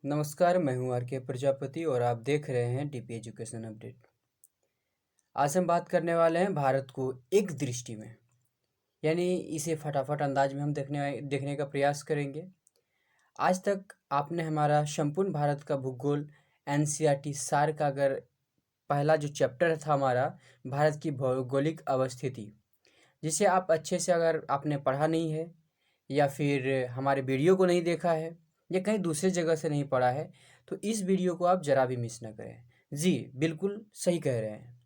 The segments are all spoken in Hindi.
नमस्कार, मैं हूं आर के प्रजापति और आप देख रहे हैं डीपी एजुकेशन अपडेट। आज हम बात करने वाले हैं भारत को एक दृष्टि में, यानी इसे फटाफट अंदाज में हम देखने का प्रयास करेंगे। आज तक आपने हमारा संपूर्ण भारत का भूगोल एनसीईआरटी सार का अगर पहला जो चैप्टर था हमारा भारत की भौगोलिक अवस्थिति, जिसे आप अच्छे से अगर आपने पढ़ा नहीं है या फिर हमारे वीडियो को नहीं देखा है या कहीं दूसरे जगह से नहीं पढ़ा है, तो इस वीडियो को आप ज़रा भी मिस न करें। जी बिल्कुल सही कह रहे हैं।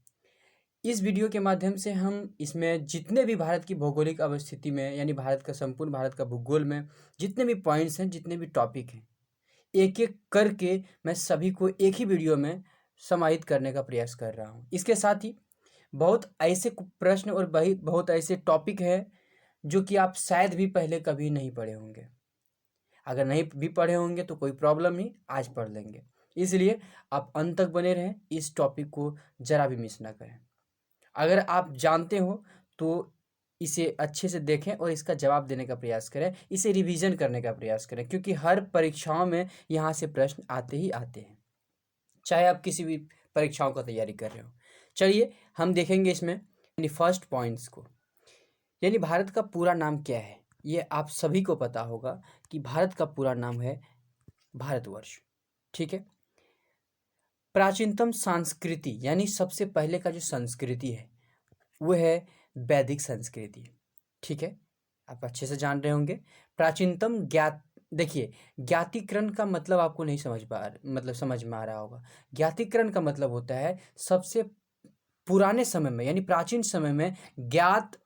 इस वीडियो के माध्यम से हम इसमें जितने भी भारत की भौगोलिक अवस्थिति में, यानी संपूर्ण भारत का भूगोल में जितने भी पॉइंट्स हैं, जितने भी टॉपिक हैं, एक एक करके मैं सभी को एक ही वीडियो में समाहित करने का प्रयास कर रहा हूँ। इसके साथ ही बहुत ऐसे प्रश्न और बहुत ऐसे टॉपिक हैं जो कि आप शायद भी पहले कभी नहीं पढ़े होंगे। अगर नहीं भी पढ़े होंगे तो कोई प्रॉब्लम नहीं, आज पढ़ लेंगे। इसलिए आप अंत तक बने रहें, इस टॉपिक को ज़रा भी मिस ना करें। अगर आप जानते हो तो इसे अच्छे से देखें और इसका जवाब देने का प्रयास करें, इसे रिवीजन करने का प्रयास करें, क्योंकि हर परीक्षाओं में यहाँ से प्रश्न आते ही आते हैं, चाहे आप किसी भी परीक्षाओं का तैयारी कर रहे हो। चलिए हम देखेंगे इसमें यानी फर्स्ट पॉइंट्स को, यानी भारत का पूरा नाम क्या है। ये आप सभी को पता होगा कि भारत का पूरा नाम है भारतवर्ष। ठीक है। प्राचीनतम संस्कृति यानी सबसे पहले का जो संस्कृति है वो है वैदिक संस्कृति। ठीक है, आप अच्छे से जान रहे होंगे। प्राचीनतम ज्ञात, देखिए ज्ञातीकरण का मतलब आपको नहीं समझ में आ रहा होगा। ज्ञातीकरण का मतलब होता है सबसे पुराने समय में, यानी प्राचीन समय में ज्ञात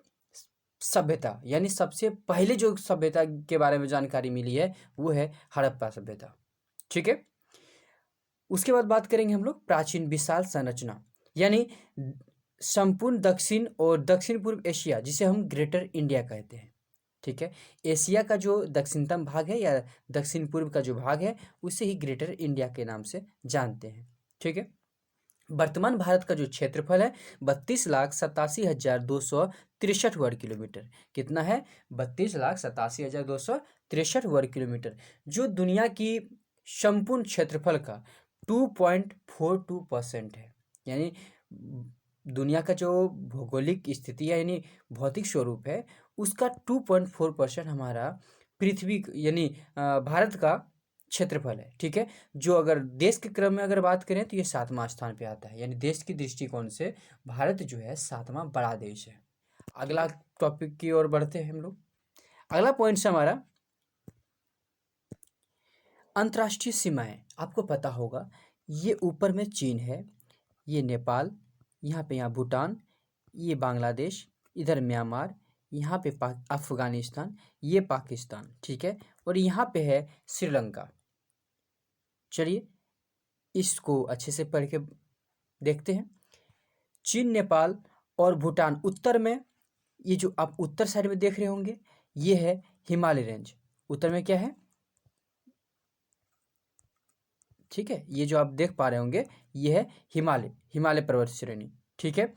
सभ्यता, यानी सबसे पहले जो सभ्यता के बारे में जानकारी मिली है वो है हड़प्पा सभ्यता। ठीक है। उसके बाद बात करेंगे हम लोग प्राचीन विशाल संरचना, यानी संपूर्ण दक्षिण और दक्षिण पूर्व एशिया, जिसे हम ग्रेटर इंडिया कहते हैं। ठीक है। एशिया का जो दक्षिणतम भाग है या दक्षिण पूर्व का जो भाग है उसे ही ग्रेटर इंडिया के नाम से जानते हैं। ठीक है। वर्तमान भारत का जो क्षेत्रफल है 32,87,263 वर्ग किलोमीटर। कितना है? 32,87,263 वर्ग किलोमीटर, जो दुनिया की संपूर्ण क्षेत्रफल का 2.42% है। यानी दुनिया का जो भौगोलिक स्थिति है, यानी भौतिक स्वरूप है, उसका 2.4% हमारा पृथ्वी यानी भारत का क्षेत्रफल है। ठीक है। जो अगर देश के क्रम में अगर बात करें तो ये 7वां स्थान पे आता है, यानी देश की दृष्टिकोण से भारत जो है 7वां बड़ा देश है। अगला टॉपिक की ओर बढ़ते हैं हम लोग। अगला पॉइंट है हमारा अंतर्राष्ट्रीय सीमाएं। आपको पता होगा ये ऊपर में चीन है, ये नेपाल, यहाँ भूटान, ये बांग्लादेश, इधर म्यांमार, यहाँ पे अफगानिस्तान, ये पाकिस्तान। ठीक है। और यहाँ पे है श्रीलंका। चलिए इसको अच्छे से पढ़ के देखते हैं। चीन, नेपाल और भूटान उत्तर में, ये जो आप उत्तर साइड में देख रहे होंगे ये है हिमालय रेंज। उत्तर में क्या है? ठीक है, ये जो आप देख पा रहे होंगे ये है हिमालय पर्वत श्रेणी। ठीक है।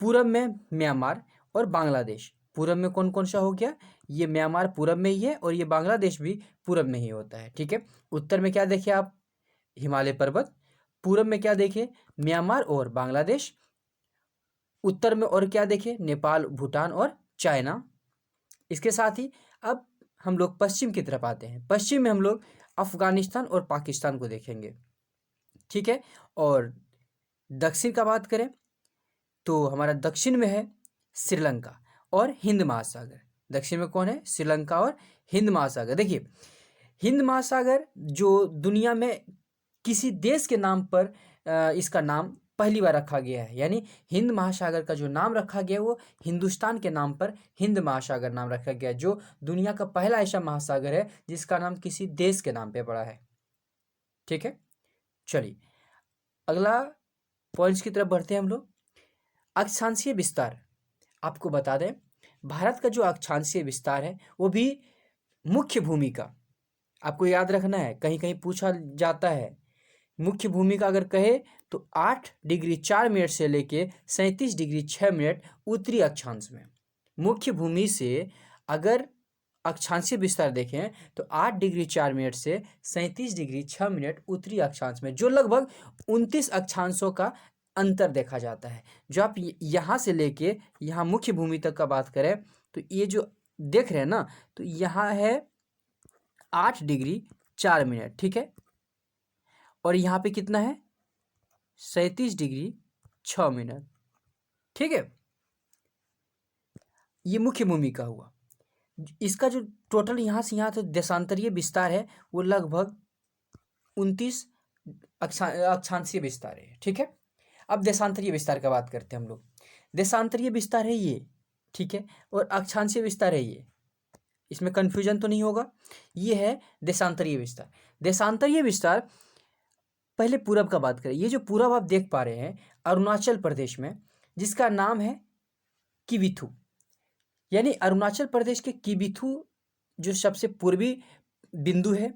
पूरब में म्यांमार और बांग्लादेश। पूरब में कौन कौन सा हो गया? ये म्यांमार पूरब में ही है और ये बांग्लादेश भी पूरब में ही होता है। ठीक है। उत्तर में क्या देखे आप? हिमालय पर्वत। पूरब में क्या देखे? म्यांमार और बांग्लादेश। उत्तर में और क्या देखे? नेपाल, भूटान और चाइना। इसके साथ ही अब हम लोग पश्चिम की तरफ आते हैं। पश्चिम में हम लोग अफगानिस्तान और पाकिस्तान को देखेंगे। ठीक है। और दक्षिण का बात करें तो हमारा दक्षिण में है श्रीलंका और हिंद महासागर। दक्षिण में कौन है? श्रीलंका और हिंद महासागर। देखिए हिंद महासागर जो दुनिया में किसी देश के नाम पर इसका नाम पहली बार रखा गया है, यानी हिंद महासागर का जो नाम रखा गया है वो हिंदुस्तान के नाम पर हिंद महासागर नाम रखा गया है, जो दुनिया का पहला ऐसा महासागर है जिसका नाम किसी देश के नाम पे पड़ा है। ठीक है। चलिए अगला पॉइंट्स की तरफ बढ़ते हैं हम लोग। अक्षांशीय विस्तार। आपको बता दें भारत का जो अक्षांशीय विस्तार है वो भी मुख्य भूमि का, आपको याद रखना है, कहीं कहीं पूछा जाता है। मुख्य भूमि का अगर कहे तो 8 डिग्री 4 मिनट से लेके 37 डिग्री 6 मिनट उत्तरी अक्षांश में। मुख्य भूमि से अगर अक्षांशीय विस्तार देखें तो 8 डिग्री 4 मिनट से 37 डिग्री 6 मिनट उत्तरी अक्षांश में, जो लगभग 29 अक्षांशों का अंतर देखा जाता है। जो आप यहाँ से लेके यहाँ मुख्य भूमि तक का बात करें तो ये जो देख रहे हैं ना, तो यहाँ है 8 डिग्री 4 मिनट, ठीक है, और यहाँ पे कितना है 37 डिग्री 6 मिनट, ठीक है। ये मुख्य भूमि का हुआ। इसका जो टोटल यहाँ से यहाँ तक देशांतरीय विस्तार है वो लगभग 29 अक्षांशीय विस्तार है, ठीक है। अब देशांतरीय विस्तार का बात करते हैं हम लोग। देशांतरीय विस्तार है ये, ठीक है, और अक्षांशीय विस्तार है ये, इसमें कन्फ्यूजन तो नहीं होगा। ये है देशांतरीय विस्तार। देशांतरीय विस्तार, पहले पूरब का बात करें। ये जो पूरब आप देख पा रहे हैं अरुणाचल प्रदेश में, जिसका नाम है किबिथु, यानी अरुणाचल प्रदेश के किबिथु जो सबसे पूर्वी बिंदु है,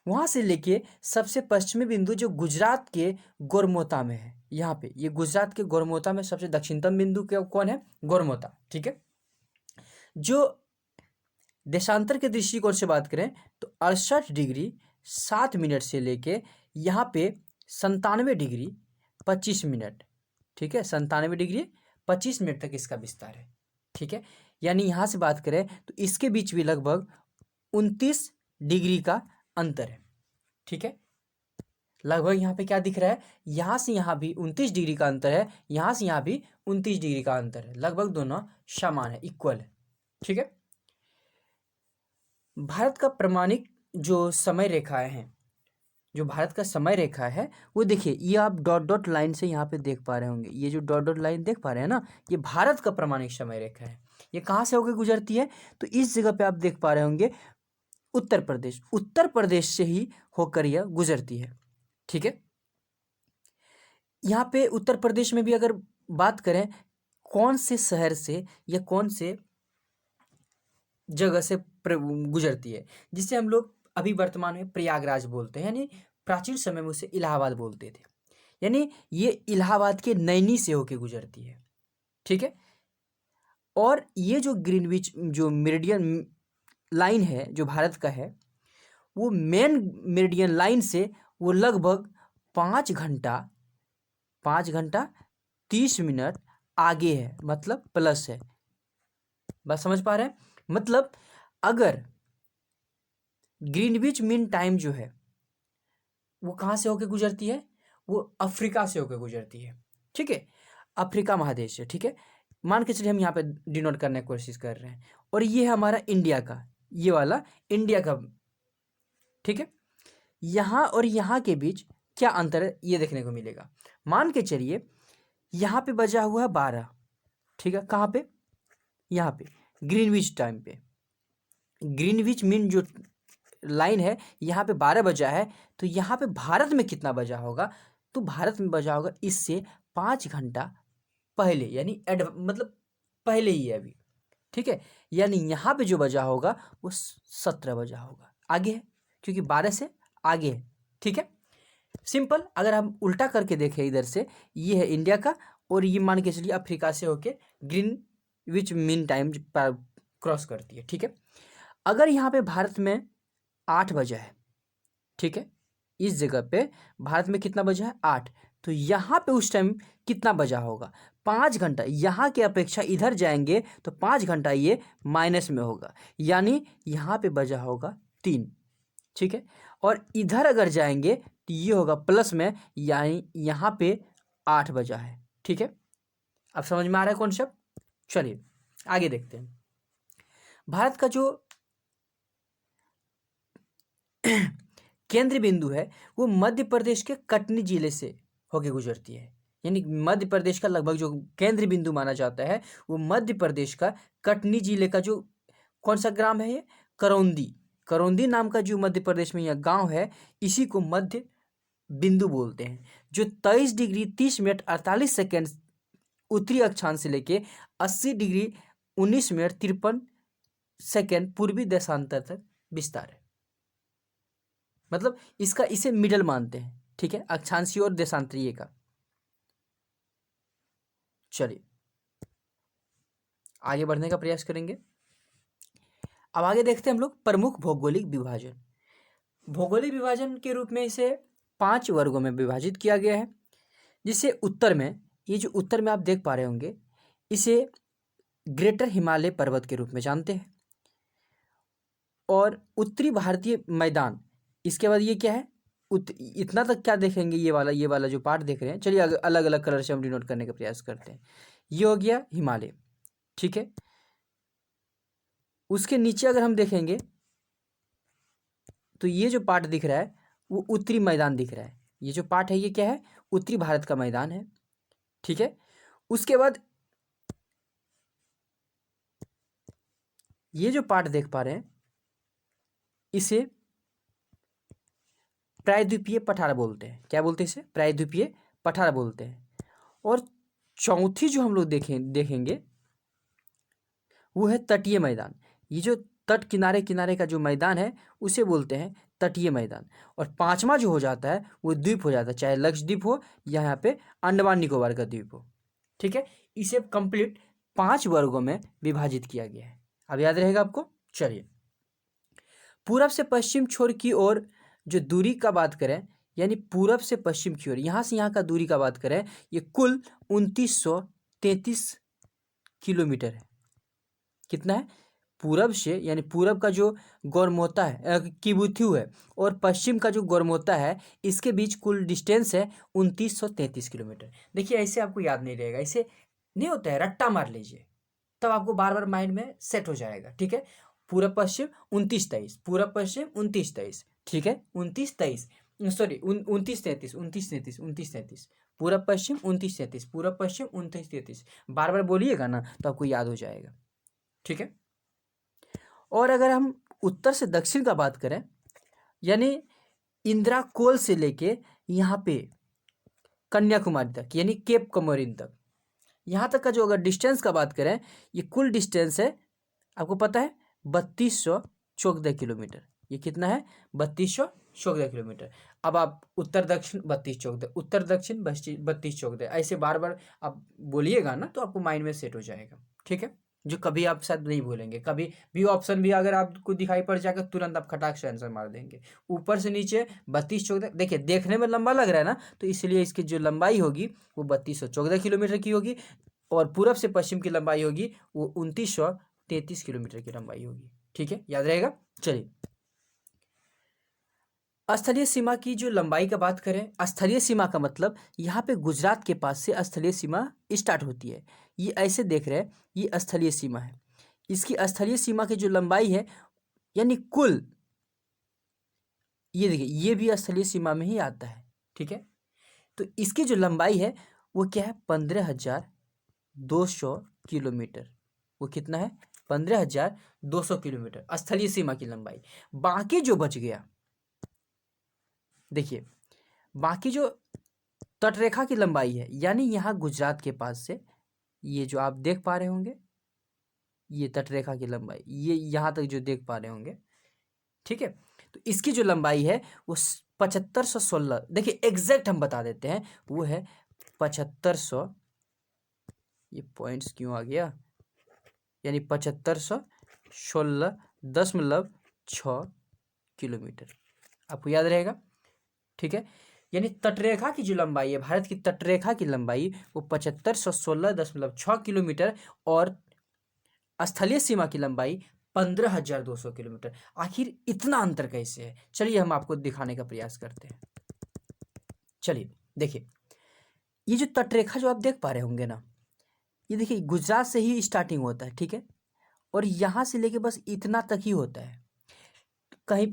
वहाँ से लेके सबसे पश्चिमी बिंदु जो गुजरात के गोरमोता में है, यहाँ पे ये गुजरात के गोरमोता में सबसे दक्षिणतम बिंदु कौन है, गोरमोता, ठीक है। जो देशांतर के दृष्टिकोण से बात करें तो 68 डिग्री 7 मिनट से लेके यहाँ पे 97 डिग्री 25 मिनट, ठीक है, 97 डिग्री 25 मिनट तक इसका विस्तार है, ठीक है। यानी यहाँ से बात करें तो इसके बीच भी लगभग 29 डिग्री का अंतर है, ठीक है। लगभग यहाँ पे क्या दिख रहा है, यहाँ से यहाँ भी 29 डिग्री का अंतर है, यहाँ से यहाँ भी 29 डिग्री का अंतर है, लगभग दोनों समान है, इक्वल है, ठीक है। भारत का प्रमाणिक जो समय रेखाएं हैं, जो भारत का समय रेखा है वो देखिए, ये आप डॉट डॉट लाइन से यहाँ पे देख पा रहे होंगे। ये जो डॉट डॉट लाइन देख पा रहे हैं ना, ये भारत का प्रमाणिक समय रेखा है। ये कहाँ से होकर गुजरती है, तो इस जगह पे आप देख पा रहे होंगे उत्तर प्रदेश, उत्तर प्रदेश से ही होकर यह गुजरती है, ठीक है। यहाँ पे उत्तर प्रदेश में भी अगर बात करें कौन से शहर से या कौन से जगह से गुजरती है, जिसे हम लोग अभी वर्तमान में प्रयागराज बोलते हैं, यानी प्राचीन समय में उसे इलाहाबाद बोलते थे। यानी ये इलाहाबाद के नैनी से होके गुजरती है, ठीक है। और ये जो ग्रीनविच जो मेरिडियन लाइन है जो भारत का है, वो मेन मेरिडियन लाइन से वो लगभग 5 घंटा 30 मिनट आगे है, मतलब प्लस है। बस समझ पा रहे हैं, मतलब अगर ग्रीनविच मीन टाइम जो है वो कहाँ से होकर गुजरती है, वो अफ्रीका से होकर गुजरती है, ठीक है, अफ्रीका महादेश से, ठीक है। मान के चलिए हम यहाँ पे डिनोट करने की कोशिश कर रहे हैं, और ये है हमारा इंडिया का, ये वाला इंडिया का, ठीक है। यहाँ और यहाँ के बीच क्या अंतर है ये देखने को मिलेगा। मान के चलिए यहाँ पे बजा हुआ है 12, ठीक है, कहाँ पे, यहाँ पे ग्रीनविच टाइम पे, ग्रीनविच मीन जो लाइन है यहाँ पे 12 बजा है, तो यहाँ पे भारत में कितना बजा होगा, तो भारत में बजा होगा इससे 5 घंटा पहले, यानी मतलब पहले ही है अभी, ठीक है। यानी यहाँ पे जो बजा होगा वो 17 बजा होगा, आगे है, क्योंकि 12 से आगे है, ठीक है। सिंपल। अगर हम उल्टा करके देखें इधर से, ये है इंडिया का, और ये मान के चलिए अफ्रीका से होके ग्रीनविच मीन टाइम क्रॉस करती है, ठीक है। अगर यहाँ पे भारत में 8 बजा है, ठीक है, इस जगह पे भारत में कितना बजा है 8, तो यहाँ पे उस टाइम कितना बजा होगा 5 घंटा। यहाँ के अपेक्षा इधर जाएंगे तो 5 घंटा ये माइनस में होगा, यानी यहाँ पे बजा होगा 3, ठीक है। और इधर अगर जाएंगे तो ये होगा प्लस में, यानी यहाँ पे 8 बजा है, ठीक है। अब समझ में आ रहा है कॉन्सेप्ट। चलिए आगे देखते हैं। भारत का जो केंद्र बिंदु है वो मध्य प्रदेश के कटनी जिले से होके गुजरती है, यानी मध्य प्रदेश का लगभग जो केंद्र बिंदु माना जाता है वो मध्य प्रदेश का कटनी जिले का जो कौन सा ग्राम है, ये करौंदी, करौंदी नाम का जो मध्य प्रदेश में यह गांव है, इसी को मध्य बिंदु बोलते हैं, जो 23 डिग्री 30 मिनट 48 सेकेंड उत्तरी अक्षांश से लेके 80 डिग्री 19 मिनट 53 सेकेंड पूर्वी देशांतर तक विस्तार है। मतलब इसका इसे मिडल मानते हैं, ठीक है, अक्षांशीय और देशांतरीय का। चलिए आगे बढ़ने का प्रयास करेंगे। अब आगे देखते हैं हम लोग प्रमुख भौगोलिक विभाजन। भौगोलिक विभाजन के रूप में इसे 5 वर्गों में विभाजित किया गया है, जिसे उत्तर में, ये जो उत्तर में आप देख पा रहे होंगे, इसे ग्रेटर हिमालय पर्वत के रूप में जानते हैं। और उत्तरी भारतीय मैदान, इसके बाद ये क्या है, इतना तक क्या देखेंगे, ये वाला जो पार्ट देख रहे हैं, चलिए अलग अलग कलर से हम डिनोट करने का प्रयास करते हैं। ये हो गया हिमालय, ठीक है। उसके नीचे अगर हम देखेंगे तो ये जो पार्ट दिख रहा है वो उत्तरी मैदान दिख रहा है। ये जो पार्ट है ये क्या है, उत्तरी भारत का मैदान है, ठीक है। उसके बाद ये जो पार्ट देख पा रहे हैं इसे प्रायद्वीपीय पठार बोलते हैं। क्या बोलते हैं इसे? प्रायद्वीपीय पठार बोलते हैं। और चौथी जो हम लोग देखेंगे वो है तटीय मैदान। ये जो तट किनारे किनारे का जो मैदान है उसे बोलते हैं तटीय मैदान। और पांचवा जो हो जाता है वो द्वीप हो जाता है, चाहे लक्षद्वीप हो या यहाँ पे अंडमान निकोबार का द्वीप हो, ठीक है। इसे कंप्लीट 5 वर्गों में विभाजित किया गया है। अब याद रहेगा आपको। चलिए, पूरब से पश्चिम छोर की ओर जो दूरी का बात करें, यानी पूरब से पश्चिम की ओर, यहाँ से यहाँ का दूरी का बात करें, ये कुल 2933 किलोमीटर है। कितना है? पूरब से, यानी पूरब का जो गौरमोता है, किबुथु है, और पश्चिम का जो गौरमोता है, इसके बीच कुल डिस्टेंस है 2933 किलोमीटर। देखिए ऐसे आपको याद नहीं रहेगा, ऐसे नहीं होता है, रट्टा मार लीजिए तब आपको बार बार माइंड में सेट हो जाएगा, ठीक है। पूरब पश्चिम 29-23, पूरब पश्चिम 29-23, ठीक है। 29-23, सॉरी 29-33, 29-33, 29-33, पूरब पश्चिम 29-33, पूरब पश्चिम 29-33, बार बार बोलिएगा ना तो आपको याद हो जाएगा, ठीक है। और अगर हम उत्तर से दक्षिण का बात करें, यानी इंदिरा कोल से लेके यहाँ पे कन्याकुमारी तक, यानी केप कमोरिन तक, यहाँ तक का जो अगर डिस्टेंस का बात करें, ये कुल डिस्टेंस है, आपको पता है, 3214 किलोमीटर। ये कितना है? 3214 किलोमीटर। अब आप उत्तर दक्षिण 3214, उत्तर दक्षिण 3214, ऐसे बार बार आप बोलिएगा ना तो आपको माइंड में सेट हो जाएगा, ठीक है। जो कभी आप शायद नहीं भूलेंगे, कभी भी ऑप्शन भी अगर आपको दिखाई पड़ जाएगा तुरंत आप खटाक से आंसर मार देंगे। ऊपर से नीचे 3214, देखिए देखने में लंबा लग रहा है ना, तो इसलिए इसकी जो लंबाई होगी वो 3214 किलोमीटर की होगी, और पूरब से पश्चिम की लंबाई होगी वो 2933 किलोमीटर की लंबाई होगी, ठीक है, याद रहेगा। चलिए, स्थलीय सीमा की जो लंबाई का बात करें, स्थलीय सीमा का मतलब यहाँ पे गुजरात के पास से स्थलीय सीमा स्टार्ट होती है। ये ऐसे देख रहे हैं, ये स्थलीय सीमा है। इसकी स्थलीय सीमा की जो लंबाई है, यानी कुल, ये देखिए ये भी स्थलीय सीमा में ही आता है, ठीक है। तो इसकी जो लंबाई है वो क्या है? 15,200 किलोमीटर। वो कितना है? 15,200 किलोमीटर स्थलीय सीमा की लंबाई। बाकी जो बच गया, देखिए बाकी जो तटरेखा की लंबाई है, यानी यहाँ गुजरात के पास से, ये जो आप देख पा रहे होंगे, ये तटरेखा की लंबाई, ये यहाँ तक जो देख पा रहे होंगे, ठीक है। तो इसकी जो लंबाई है वो 7516, देखिए एग्जैक्ट हम बता देते हैं, वो है 7500, ये पॉइंट्स क्यों आ गया, यानी 7516.6 किलोमीटर, आपको याद रहेगा, ठीक है। यानी तटरेखा की जो लंबाई है, भारत की तटरेखा की लंबाई वो 7516.6 किलोमीटर, और स्थलीय सीमा की लंबाई 15,200 किलोमीटर। आखिर इतना अंतर कैसे है? चलिए हम आपको दिखाने का प्रयास करते हैं। चलिए देखिए, ये जो तटरेखा जो आप देख पा रहे होंगे ना, ये देखिए गुजरात से ही स्टार्टिंग होता है, ठीक है, और यहाँ से लेके बस इतना तक ही होता है, कहीं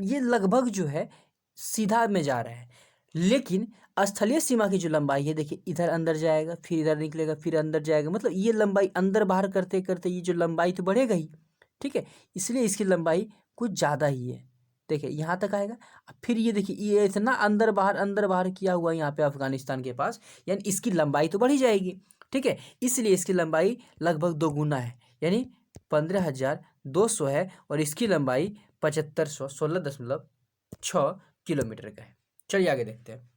ये लगभग जो है सीधा में जा रहा है। लेकिन स्थलीय सीमा की जो लंबाई है, देखिए इधर अंदर जाएगा, फिर इधर निकलेगा, फिर अंदर जाएगा, मतलब ये लंबाई अंदर बाहर करते करते ये जो लंबाई तो बढ़ेगा ही, ठीक है। इसलिए इसकी लंबाई कुछ ज़्यादा ही है। देखिए यहाँ तक आएगा, फिर ये देखिए ये इतना अंदर बाहर किया हुआ है यहाँ पे अफगानिस्तान के पास, यानी इसकी लंबाई तो बढ़ी जाएगी, ठीक है। इसलिए इसकी लंबाई लगभग 2 गुना है, यानी 15,200 है, और इसकी लंबाई 7516.6 किलोमीटर का है। चलिए आगे देखते हैं।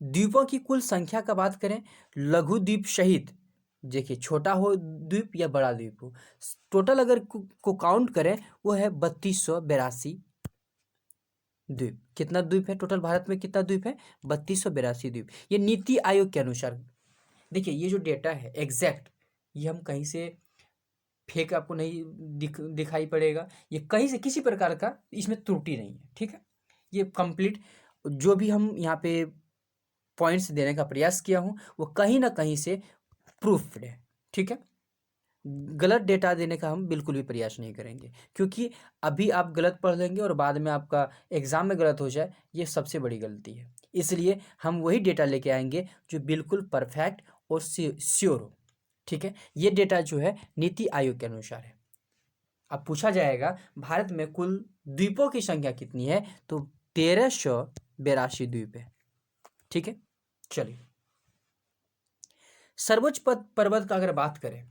द्वीपों की कुल संख्या का बात करें, लघु द्वीप सहित देखिए छोटा हो द्वीप या बड़ा द्वीप हो, टोटल अगर को काउंट करें वो है 3282 द्वीप। कितना द्वीप है टोटल भारत में, कितना द्वीप है? 3282 द्वीप। ये नीति आयोग के अनुसार। देखिए ये जो डेटा है एग्जैक्ट, ये हम कहीं से फेक आपको नहीं दिखाई पड़ेगा, ये कहीं से किसी प्रकार का इसमें त्रुटि नहीं है, ठीक है। ये कंप्लीट जो भी हम यहाँ पे पॉइंट्स देने का प्रयास किया हूँ वो कहीं ना कहीं से प्रूफ्ड है, ठीक है। गलत डेटा देने का हम बिल्कुल भी प्रयास नहीं करेंगे, क्योंकि अभी आप गलत पढ़ लेंगे और बाद में आपका एग्जाम में गलत हो जाए, ये सबसे बड़ी गलती है। इसलिए हम वही डेटा लेके आएंगे जो बिल्कुल परफेक्ट और श्योर हो, ठीक है। ये डेटा जो है नीति आयोग के अनुसार है। अब पूछा जाएगा भारत में कुल द्वीपों की संख्या कितनी है, तो 1382 द्वीप है, ठीक है। चलिए सर्वोच्च पर्वत का अगर बात करें,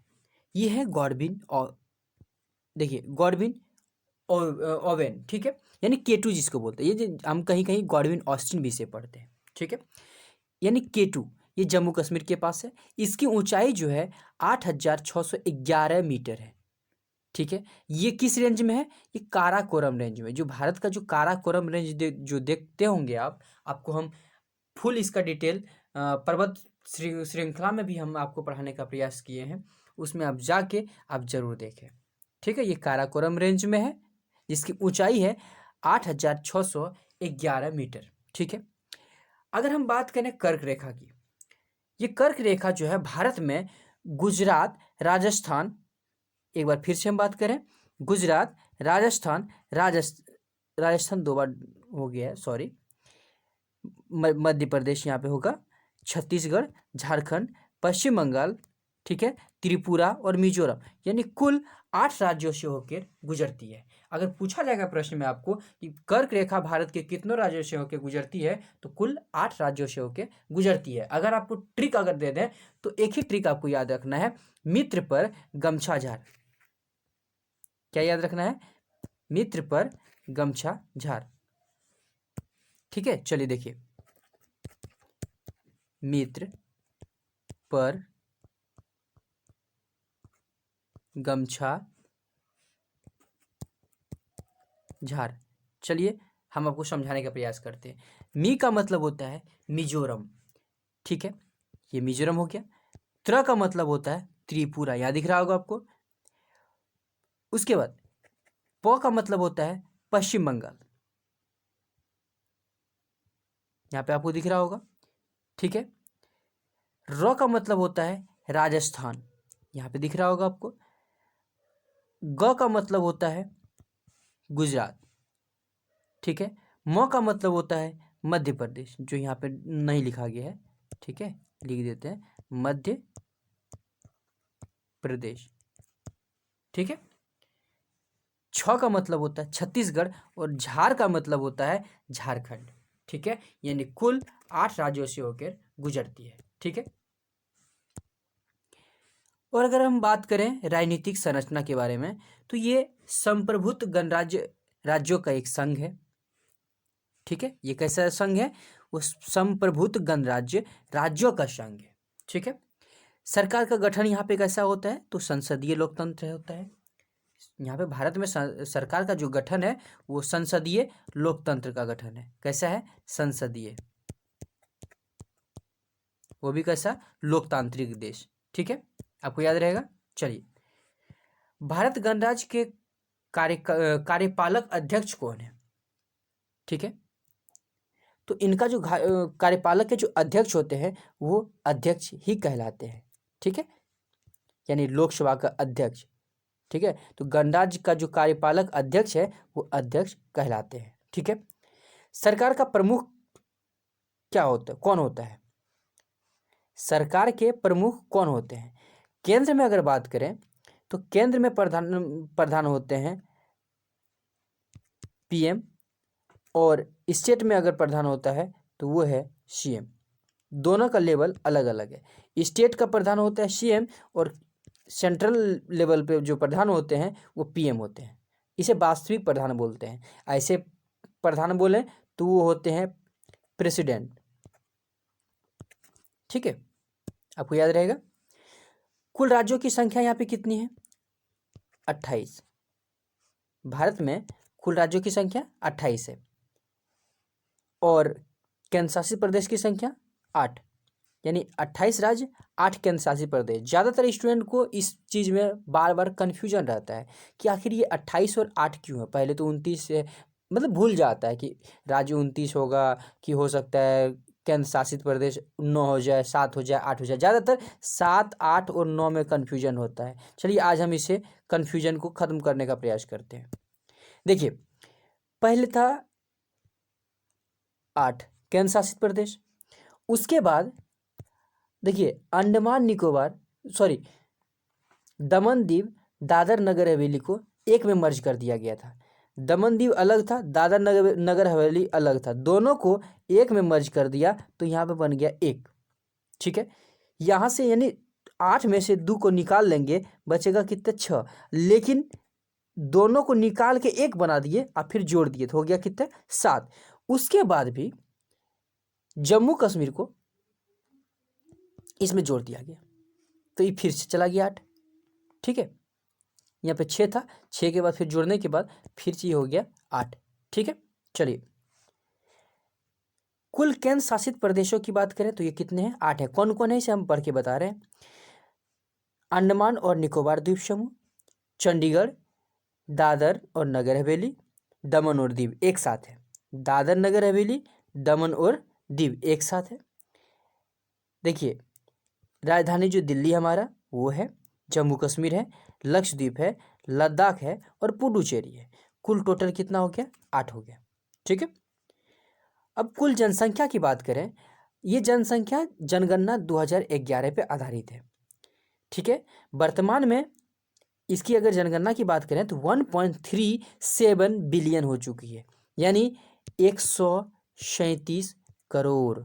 ये है गॉडविन, और देखिए गॉडविन ओवेन, ठीक है, यानी केटू जिसको बोलते हैं। ये हम कहीं कहीं गॉडविन ऑस्टिन भी से पढ़ते हैं, ठीक है। यानी केटू, ये जम्मू कश्मीर के पास है। इसकी ऊंचाई जो है 8611 मीटर है, ठीक है। ये किस रेंज में है? ये काराकोरम रेंज में। जो भारत का जो काराकोरम रेंज जो देखते होंगे आप, आपको हम फुल इसका डिटेल पर्वत श्रृंखला में भी हम आपको पढ़ाने का प्रयास किए हैं, उसमें आप जाके आप जरूर देखें, ठीक है। ये काराकोरम रेंज में है, जिसकी ऊंचाई है 8611 मीटर, ठीक है। अगर हम बात करें कर्क रेखा की, ये कर्क रेखा जो है भारत में गुजरात, राजस्थान, एक बार फिर से हम बात करें, गुजरात, राजस्थान, राजस्थान दो बार हो गया है, सॉरी, मध्य प्रदेश यहाँ पे होगा, छत्तीसगढ़, झारखंड, पश्चिम बंगाल, ठीक है, त्रिपुरा और मिजोरम, यानी कुल 8 राज्यों से होकर गुजरती है। अगर पूछा जाएगा प्रश्न में आपको कि कर्क रेखा भारत के कितनों राज्यों से होकर गुजरती है, तो कुल 8 राज्यों से होकर गुजरती है। अगर आपको ट्रिक अगर दे दें तो एक ही ट्रिक आपको याद रखना है, मित्र पर गमछा झार। क्या याद रखना है? मित्र पर गमछा झार, ठीक है। चलिए देखिए, मित्र पर गमछा झार। चलिए हम आपको समझाने का प्रयास करते हैं। मी का मतलब होता है मिजोरम, ठीक है, ये मिजोरम हो गया। त्र का मतलब होता है त्रिपुरा, यहाँ दिख रहा होगा आपको। उसके बाद प का मतलब होता है पश्चिम बंगाल, यहाँ पे आपको दिख रहा होगा, ठीक है। र का मतलब होता है राजस्थान, यहाँ पे दिख रहा होगा आपको। ग का मतलब होता है गुजरात, ठीक है। म का मतलब होता है मध्य प्रदेश, जो यहाँ पे नहीं लिखा गया है, ठीक है, लिख देते हैं मध्य प्रदेश, ठीक है। छ का मतलब होता है छत्तीसगढ़, और झार का मतलब होता है झारखंड, ठीक है। यानी कुल 8 राज्यों से होकर गुजरती है, ठीक है। और अगर हम बात करें राजनीतिक संरचना के बारे में, तो ये संप्रभुत्व गणराज्य राज्यों का एक संघ है, ठीक है। ये कैसा संघ है? वो संप्रभुत्व गणराज्य राज्यों का संघ है, ठीक है। सरकार का गठन यहाँ पे कैसा होता है? तो संसदीय लोकतंत्र होता है। यहाँ पे भारत में सरकार का जो गठन है वो संसदीय लोकतंत्र का गठन है। कैसा है? संसदीय, वो भी कैसा? लोकतांत्रिक देश, ठीक है, आपको याद रहेगा। चलिए, भारत गणराज्य के कार्यपालक अध्यक्ष कौन है? ठीक है, तो इनका जो कार्यपालक के जो अध्यक्ष होते हैं वो अध्यक्ष ही कहलाते हैं, ठीक है, यानी लोकसभा का अध्यक्ष, ठीक है। तो गणराज्य का जो कार्यपालक अध्यक्ष है वो अध्यक्ष कहलाते हैं, ठीक है। सरकार का प्रमुख क्या होता है? कौन होता है? सरकार के प्रमुख कौन होते हैं? केंद्र में अगर बात करें तो केंद्र में प्रधान होते हैं पीएम, और स्टेट में अगर प्रधान होता है तो वो है सीएम। दोनों का लेवल अलग अलग है। स्टेट का प्रधान होता है सीएम, और सेंट्रल लेवल पे जो प्रधान होते हैं वो पीएम होते हैं। इसे वास्तविक प्रधान बोलते हैं। ऐसे प्रधान बोले तो वो होते हैं प्रेसिडेंट, ठीक है, आपको याद रहेगा। कुल राज्यों की संख्या यहाँ पे कितनी है? 28। भारत में कुल राज्यों की संख्या 28 है और केंद्र शासित प्रदेश की संख्या 8, यानी 28 राज्य 8 केंद्र शासित प्रदेश। ज़्यादातर स्टूडेंट को इस चीज़ में बार बार कन्फ्यूजन रहता है कि आखिर ये 28 और 8 क्यों है। पहले तो 29 है, मतलब भूल जाता है कि राज्य 29 होगा कि हो सकता है केंद्र शासित प्रदेश 9 हो जाए, 7 हो जाए, 8 हो जाए। ज़्यादातर 7, 8 और 9 में कन्फ्यूजन होता है। चलिए आज हम इसे कन्फ्यूजन को ख़त्म करने का प्रयास करते हैं। देखिए, पहले था 8 केंद्र शासित प्रदेश, उसके बाद देखिए अंडमान निकोबार दमन दीव दादर नगर हवेली को एक में मर्ज कर दिया गया था। दमन दीव अलग था, दादर नगर हवेली अलग था, दोनों को एक में मर्ज कर दिया तो यहाँ पे बन गया एक। ठीक है, यहाँ से यानी 8 में से 2 को निकाल लेंगे, बचेगा कितने? 6। लेकिन दोनों को निकाल के एक बना दिए और फिर जोड़ दिए तो हो गया कितने? 7। उसके बाद भी जम्मू कश्मीर को इसमें जोड़ दिया गया तो ये फिर से चला गया 8। ठीक है, यहाँ पे 6 था, 6 के बाद फिर जोड़ने के बाद फिर से ये हो गया 8। ठीक है, चलिए कुल केंद्र शासित प्रदेशों की बात करें तो ये कितने हैं? 8 है। कौन कौन है इसे हम पढ़ के बता रहे हैं। अंडमान और निकोबार द्वीप समूह, चंडीगढ़, दादर और नगर हवेली, दमन और दीव एक साथ है। दादर नगर हवेली, दमन और दीव एक साथ है। देखिए राजधानी जो दिल्ली हमारा वो है, जम्मू कश्मीर है, लक्षद्वीप है, लद्दाख है और पुडुचेरी है। कुल टोटल कितना हो गया? 8 हो गया। ठीक है, अब कुल जनसंख्या की बात करें, ये जनसंख्या जनगणना 2011 पे आधारित है। ठीक है, वर्तमान में इसकी अगर जनगणना की बात करें तो 1.37 बिलियन हो चुकी है, यानी 137 करोड़।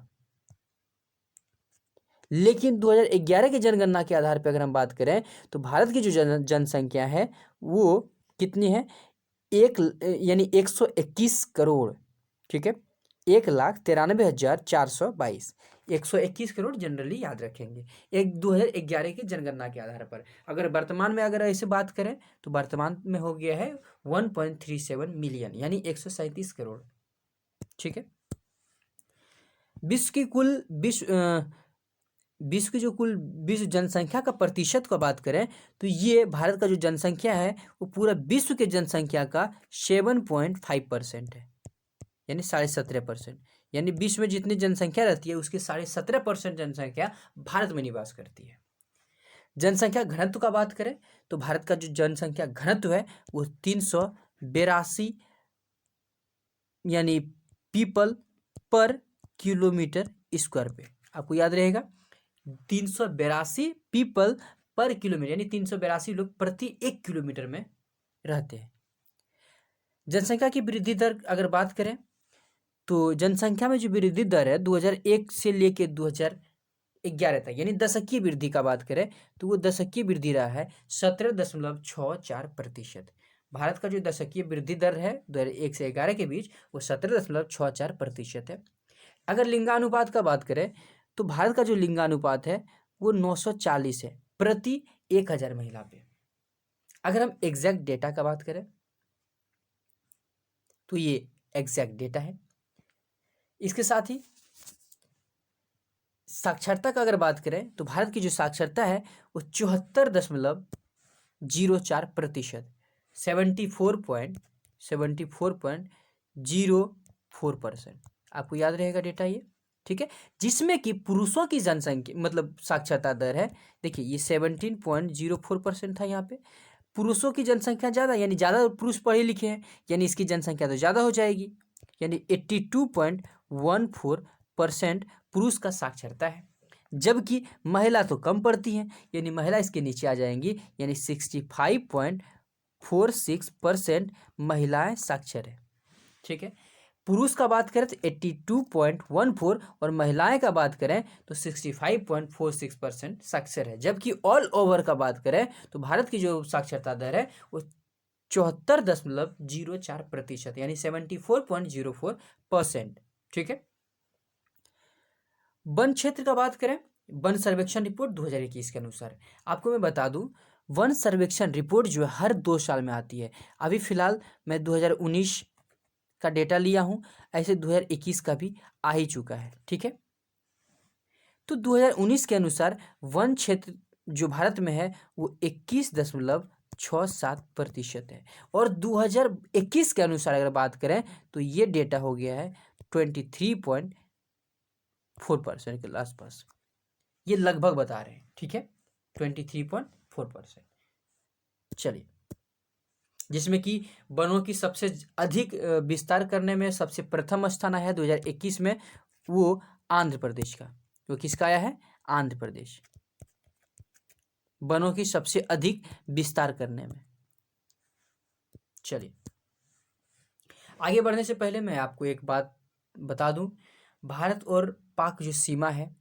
लेकिन 2011 की जनगणना के आधार पर अगर हम बात करें तो भारत की जो जनसंख्या है वो कितनी है? यानी 121 करोड़। ठीक है, 1,93,422, 121 करोड़ जनरली याद रखेंगे 2011 की जनगणना के आधार पर। अगर वर्तमान में अगर ऐसे बात करें तो वर्तमान में हो गया है 1.37 मिलियन, यानी 137 करोड़। ठीक है, विश्व की जो कुल विश्व जनसंख्या का प्रतिशत का बात करें तो ये भारत का जो जनसंख्या है वो पूरा विश्व के जनसंख्या का 7.5% है, यानी 17.5%। यानी विश्व में जितनी जनसंख्या रहती है उसकी 17.5% जनसंख्या भारत में निवास करती है। जनसंख्या घनत्व का बात करें तो भारत का जो जनसंख्या घनत्व है वो 382 यानी पीपल पर किलोमीटर स्क्वायर पे। आपको याद रहेगा 382 पीपल पर किलोमीटर, यानी 382 लोग प्रति 1 किलोमीटर में रहते हैं। जनसंख्या की वृद्धि दर अगर बात करें तो जनसंख्या में जो वृद्धि दर है 2001 से लेके 2011 तक, यानी दशकीय वृद्धि का बात करें तो वो दशकीय वृद्धि रहा है 17.64%। भारत का जो दशकीय वृद्धि दर है 2001 से 11 के बीच वो 17.64% है। अगर लिंगानुपात का बात करें तो भारत का जो लिंगानुपात है वो 940 है प्रति 1000 महिला पे। अगर हम एग्जैक्ट डेटा का बात करें तो ये एग्जैक्ट डेटा है। इसके साथ ही साक्षरता का अगर बात करें तो भारत की जो साक्षरता है वो 74.04%, 74.04%। आपको याद रहेगा डेटा ये। ठीक है, जिसमें कि पुरुषों की जनसंख्या मतलब साक्षरता दर है, देखिए ये 17.04% था। यहाँ पे पुरुषों की जनसंख्या ज़्यादा, यानी ज़्यादा पुरुष पढ़े लिखे हैं, यानी इसकी जनसंख्या तो ज़्यादा हो जाएगी, यानी 82.14% पुरुष का साक्षरता है। जबकि महिला तो कम पढ़ती हैं, यानी महिला इसके नीचे आ जाएंगी, यानी 65.46% महिलाएं साक्षर है। ठीक है, पुरुष का बात करें तो 82.14 और महिलाएं का बात करें तो 65.46% साक्षर है। जबकि ऑल ओवर का बात करें तो भारत की जो साक्षरता दर है वो 74.04%, यानी 74.04%। ठीक है, वन क्षेत्र का बात करें वन सर्वेक्षण रिपोर्ट 2021 के अनुसार। आपको मैं बता दूं, वन सर्वेक्षण रिपोर्ट जो है हर 2 साल में आती है। अभी फिलहाल मैं 2019 का डेटा लिया हूं, ऐसे 2021 का भी आ ही चुका है। ठीक है, तो 2019 के अनुसार वन क्षेत्र जो भारत में है वो 21.67% है, और 2021 के अनुसार अगर बात करें तो ये डेटा हो गया है 23.4% के आसपास। ये लगभग बता रहे हैं। ठीक है, 23.4%। चलिए, जिसमें कि वनों की सबसे अधिक विस्तार करने में सबसे प्रथम स्थान आया है 2021 में, वो आंध्र प्रदेश का। वो किसका आया है? आंध्र प्रदेश, वनों की सबसे अधिक विस्तार करने में। चलिए, आगे बढ़ने से पहले मैं आपको एक बात बता दूं, भारत और पाक जो सीमा है,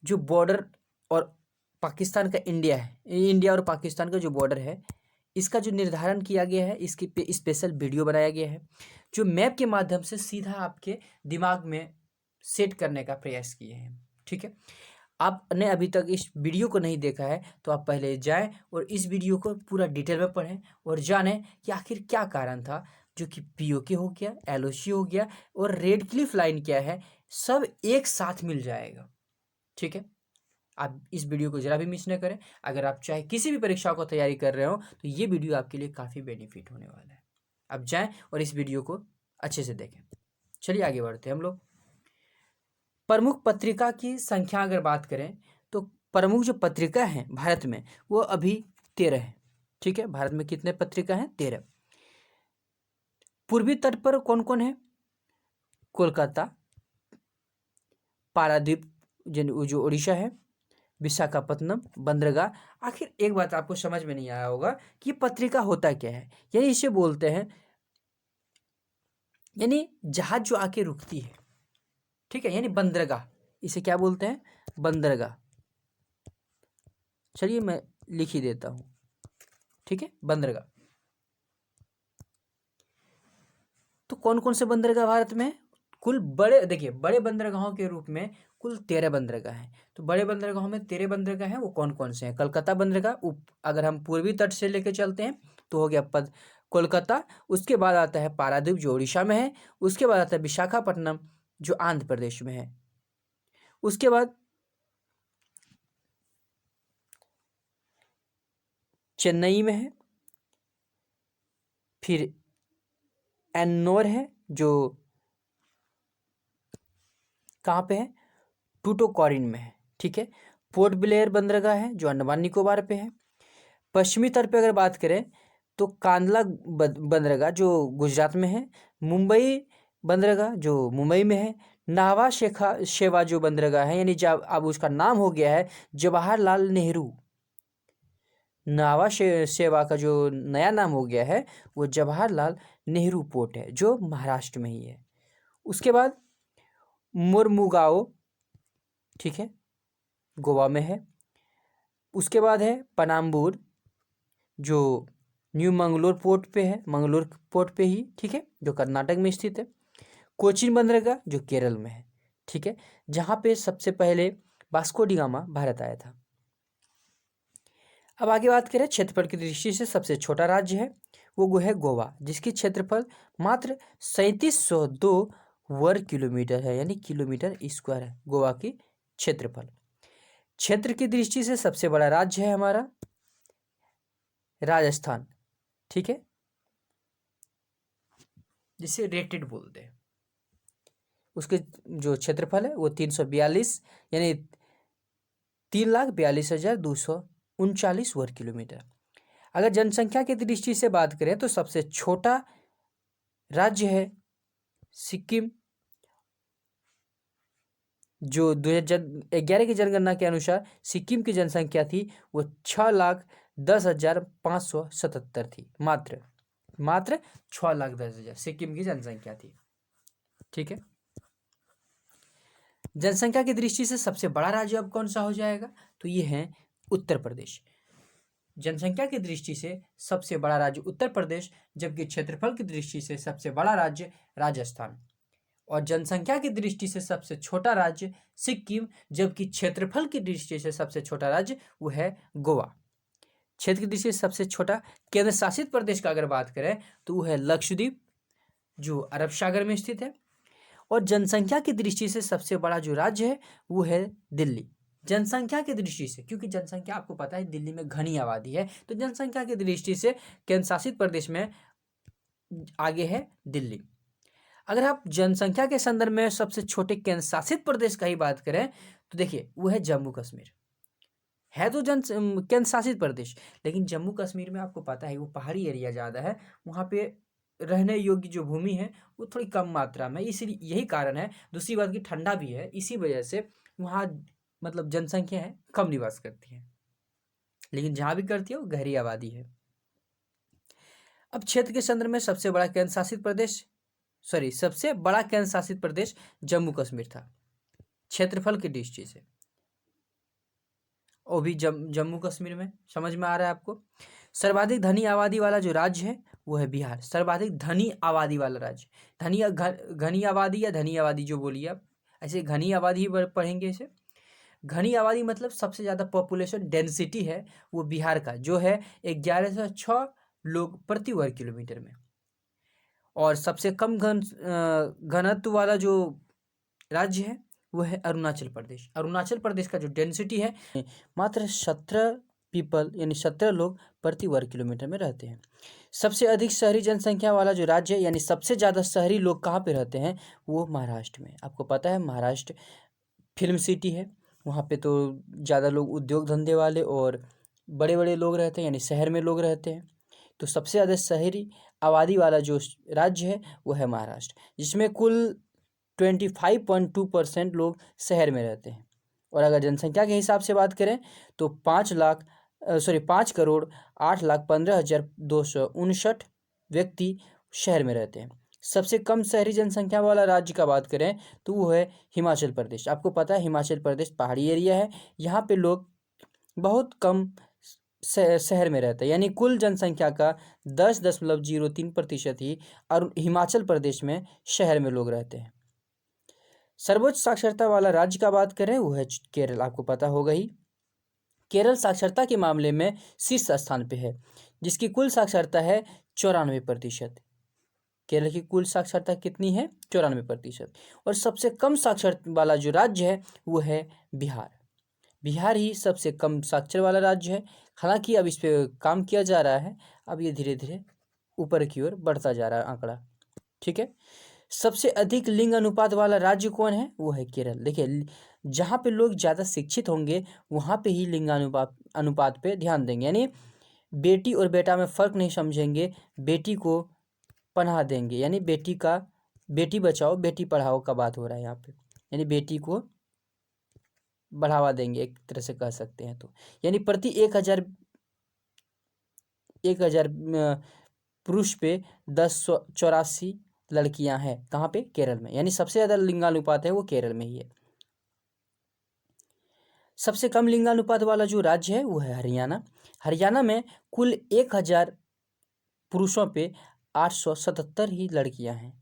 जो बॉर्डर, और पाकिस्तान का इंडिया है, इंडिया और पाकिस्तान का जो बॉर्डर है, इसका जो निर्धारण किया गया है, इसकी पे स्पेशल वीडियो बनाया गया है, जो मैप के माध्यम से सीधा आपके दिमाग में सेट करने का प्रयास किए हैं। ठीक है, आपने अभी तक इस वीडियो को नहीं देखा है तो आप पहले जाएं और इस वीडियो को पूरा डिटेल में पढ़ें और जानें कि आखिर क्या कारण था जो कि पीओके हो गया, एलओसी हो गया और रेड क्लिफ लाइन क्या है, सब एक साथ मिल जाएगा। ठीक है, आप इस वीडियो को जरा भी मिस न करें। अगर आप चाहे किसी भी परीक्षा को तैयारी कर रहे हो तो ये वीडियो आपके लिए काफ़ी बेनिफिट होने वाला है। आप जाएं और इस वीडियो को अच्छे से देखें। चलिए आगे बढ़ते हैं हम लोग। प्रमुख पत्रिका की संख्या अगर बात करें तो प्रमुख जो पत्रिका हैं भारत में वो अभी 13 है। ठीक है, भारत में कितने पत्रिका हैं? 13। पूर्वी तट पर कौन कौन है? कोलकाता, पारादीप जो उड़ीसा है, विशाखापत्तनम, बंदरगाह। आखिर एक बात आपको समझ में नहीं आया होगा कि पत्रिका होता क्या है। यही इसे बोलते हैं, यानी जहाज जो आके रुकती है। ठीक है, यानी बंदरगाह, इसे क्या बोलते हैं? बंदरगाह। चलिए मैं लिख ही देता हूं। ठीक है, बंदरगाह। तो कौन कौन से बंदरगाह भारत में? कुल बड़े, देखिए, बड़े बंदरगाहों के रूप में कुल 13 बंदरगाह हैं। तो बड़े बंदरगाहों में 13 बंदरगाह हैं, वो कौन कौन से हैं? कलकत्ता बंदरगाह, अगर हम पूर्वी तट से लेके चलते हैं तो हो गया कोलकाता। उसके बाद आता है पारादीप जो उड़ीसा में है। उसके बाद आता है विशाखापट्टनम जो आंध्र प्रदेश में है। उसके बाद चेन्नई में है। फिर एन्नोर है जो कहाँ पे है? टूटोकॉरिन में है। ठीक है, पोर्ट ब्लेयर बंदरगाह है जो अंडमान निकोबार पे है। पश्चिमी तट पे अगर बात करें तो कांदला बंदरगाह जो गुजरात में है। मुंबई बंदरगाह जो मुंबई में है। नावा शेवा जो बंदरगाह है, यानी जब अब उसका नाम हो गया है जवाहरलाल नेहरू। नावा शेवा का जो नया नाम हो गया है वो जवाहरलाल नेहरू पोर्ट है जो महाराष्ट्र में ही है। उसके बाद मुर्मुगाओ, ठीक है, गोवा में है। उसके बाद है पनाम्बूर जो न्यू मंगलोर पोर्ट पे है, मंगलोर पोर्ट पे ही, ठीक है, जो कर्नाटक में स्थित है। कोचीन बंदरगाह जो केरल में है। ठीक है, जहाँ पे सबसे पहले वास्को डी गामा भारत आया था। अब आगे बात करें, क्षेत्रफल की दृष्टि से सबसे छोटा राज्य है वो है गोवा, जिसकी क्षेत्रफल मात्र 3702 वर्ग किलोमीटर है, यानी किलोमीटर स्क्वायर है गोवा की क्षेत्रफल। क्षेत्र की दृष्टि से सबसे बड़ा राज्य है हमारा राजस्थान। ठीक है, जिसे रेटेड बोलते हैं। उसके जो क्षेत्रफल है वो 342, यानी 3,42,239 वर्ग किलोमीटर। अगर जनसंख्या की दृष्टि से बात करें तो सबसे छोटा राज्य है सिक्किम, जो 2011 की जनगणना के अनुसार सिक्किम की जनसंख्या थी वो 6,10,577 थी। मात्र 6,10,000 सिक्किम की जनसंख्या थी। ठीक है, जनसंख्या की दृष्टि से सबसे बड़ा राज्य अब कौन सा हो जाएगा? तो ये है उत्तर प्रदेश। जनसंख्या की दृष्टि से सबसे बड़ा राज्य उत्तर प्रदेश, जबकि क्षेत्रफल की दृष्टि से सबसे बड़ा राज्य राजस्थान। और जनसंख्या की दृष्टि से सबसे छोटा राज्य सिक्किम, जबकि क्षेत्रफल की दृष्टि से सबसे छोटा राज्य वो है गोवा। क्षेत्र की दृष्टि से सबसे छोटा केंद्र शासित प्रदेश का अगर बात करें तो वो है लक्षद्वीप, जो अरब सागर में स्थित है। और जनसंख्या की दृष्टि से सबसे बड़ा जो राज्य है वो है दिल्ली। जनसंख्या की दृष्टि से, क्योंकि जनसंख्या आपको पता है दिल्ली में घनी आबादी है, तो जनसंख्या की दृष्टि से केंद्र शासित प्रदेश में आगे है दिल्ली। अगर आप जनसंख्या के संदर्भ में सबसे छोटे केंद्र शासित प्रदेश का ही बात करें तो देखिए वो है जम्मू कश्मीर। है तो केंद्र शासित प्रदेश, लेकिन जम्मू कश्मीर में आपको पता है वो पहाड़ी एरिया ज़्यादा है, वहाँ पे रहने योग्य जो भूमि है वो थोड़ी कम मात्रा में, इसलिए यही कारण है। दूसरी बात की ठंडा भी है, इसी वजह से वहाँ मतलब जनसंख्या है कम निवास करती है, लेकिन जहाँ भी करती है वो गहरी आबादी है। अब क्षेत्र के संदर्भ में सबसे बड़ा केंद्र शासित प्रदेश सबसे बड़ा केंद्र शासित प्रदेश जम्मू कश्मीर था क्षेत्रफल की दृष्टि से, वो भी जम्मू कश्मीर में। समझ में आ रहा है आपको। सर्वाधिक धनी आबादी वाला जो राज्य है वो है बिहार। सर्वाधिक धनी आबादी वाला राज्य, घनी आबादी या धनी आबादी जो बोलिए आप, ऐसे घनी आबादी ही पढ़ेंगे इसे। घनी आबादी मतलब सबसे ज़्यादा पॉपुलेशन डेंसिटी है वो बिहार का, जो है 1106 लोग प्रति वर्ग किलोमीटर में। और सबसे कम घनत्व वाला जो राज्य है वो है अरुणाचल प्रदेश। अरुणाचल प्रदेश का जो डेंसिटी है मात्र 17 पीपल यानी 17 लोग प्रति वर्ग किलोमीटर में रहते हैं। सबसे अधिक शहरी जनसंख्या वाला जो राज्य है, यानी सबसे ज़्यादा शहरी लोग कहाँ पे रहते हैं, वो महाराष्ट्र में। आपको पता है महाराष्ट्र फिल्म सिटी है, वहाँ पे तो ज़्यादा लोग उद्योग धंधे वाले और बड़े बड़े लोग रहते हैं, यानी शहर में लोग रहते हैं। तो सबसे ज़्यादा शहरी आबादी वाला जो राज्य है वो है महाराष्ट्र, जिसमें कुल 25.2% लोग शहर में रहते हैं। और अगर जनसंख्या के हिसाब से बात करें तो 5,08,15,259 व्यक्ति शहर में रहते हैं। सबसे कम शहरी जनसंख्या वाला राज्य का बात करें तो वो है हिमाचल प्रदेश। आपको पता है हिमाचल प्रदेश पहाड़ी एरिया है, यहाँ पे लोग बहुत कम शहर में रहते हैं, यानी कुल जनसंख्या का 10.03% ही और हिमाचल प्रदेश में शहर में लोग रहते हैं। सर्वोच्च साक्षरता वाला राज्य का बात करें वो है केरल। आपको पता होगा ही, केरल साक्षरता के मामले में शीर्ष स्थान पे है, जिसकी कुल साक्षरता है 94%। केरल की कुल साक्षरता कितनी है? 94%। और सबसे कम साक्षरता वाला जो राज्य है वो है बिहार। बिहार ही सबसे कम साक्षर वाला राज्य है। हालांकि अब इस पर काम किया जा रहा है, अब ये धीरे धीरे ऊपर की ओर बढ़ता जा रहा है आंकड़ा। ठीक है। सबसे अधिक लिंग अनुपात वाला राज्य कौन है? वो है केरल। देखिए, जहाँ पे लोग ज़्यादा शिक्षित होंगे वहाँ पे ही लिंगानुपात पे ध्यान देंगे, यानी बेटी और बेटा में फ़र्क नहीं समझेंगे, बेटी को पनाह देंगे, यानी बेटी बचाओ बेटी पढ़ाओ का बात हो रहा है यहाँ पे, यानी बेटी को बढ़ावा देंगे एक तरह से कह सकते हैं। तो यानी प्रति 1,000 पुरुष पे 1084 लड़कियां हैं। कहाँ पे? केरल में। यानी सबसे ज़्यादा लिंगानुपात है वो केरल में ही है। सबसे कम लिंगानुपात वाला जो राज्य है वो है हरियाणा। हरियाणा में कुल 1,000 पुरुषों पे 877 ही लड़कियां हैं।